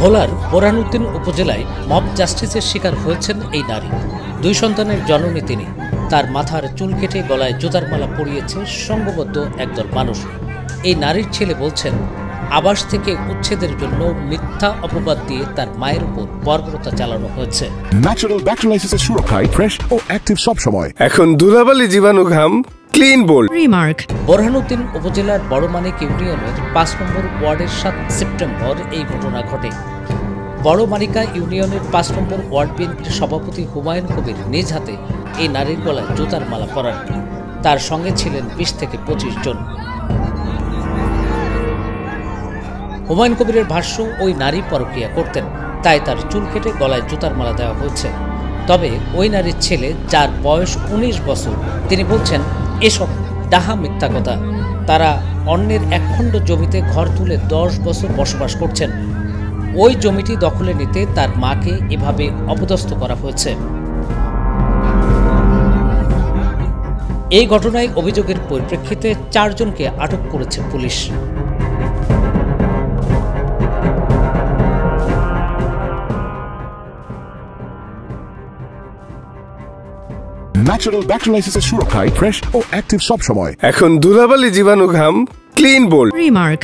ভোলার বোরহানউদ্দিন উপজেলায় মব জাস্টিসের শিকার হয়েছেন এই নারী। 2 সন্তানের জননী তিনি। তার মাথার চুল কেটে গলায় জুতার মালা পরিয়েছে সংঘবদ্ধ একদল মানুষ। এই নারীর ছেলে বলছেন, আবাস থেকে উচ্ছেদের জন্য মিথ্যা অপবাদ দিয়ে তার মায়ের উপর বর্বরতা চালানো হয়েছে। ন্যাচারাল ব্যাকটেরিয়ালাইসিসের সুরক্ষায় ফ্রেশ ও অ্যাক্টিভ সব সময়। এখন ধুলাবালি জীবাণু ঘাম ক্লিন বোল্ড। রিমার্ক। বোরহানউদ্দিন উপজেলার বড়মানিক ইউনিয়নের 5 নম্বর ওয়ার্ডের 7 সেপ্টেম্বর এই ঘটনা ঘটে। বড়মানিকা ইউনিয়নের 5 নম্বর ওয়ার্ড বিএনপির সভাপতি হুমায়ুন কবির নিজ হাতে এই নারীর গলায় জুতার মালা পরান। তার সঙ্গে ছিলেন 20 থেকে 25 জন। হুমায়ুন কবিরের ভাষ্য, ওই নারী পরকীয়া করতেন, তাই তার চুল কেটে গলায় জুতার মালা দেওয়া হয়েছে। তবে ওই নারীর ছেলে, যার বয়স 19 বছর, তিনি বলছেন এসব ডাহা মিথ্যা কথা। তারা অন্যের একখণ্ড জমিতে ঘর তুলে 10 বছর বসবাস করছেন। ওই জমিটি দখলে নিতে তার মাকে এভাবে অপদস্থ করা হয়েছে। এই ঘটনায় অভিযোগের পরিপ্রেক্ষিতে 4 জনকে আটক করেছে পুলিশ। ন্যাচারাল ব্যাকটেরিয়ালাইসিসের সুরক্ষায় ফ্রেশ ও অ্যাক্টিভ সব সময়। এখন ধুলাবালি জীবাণু ঘাম ক্লিন বোল্ড। রিমার্ক।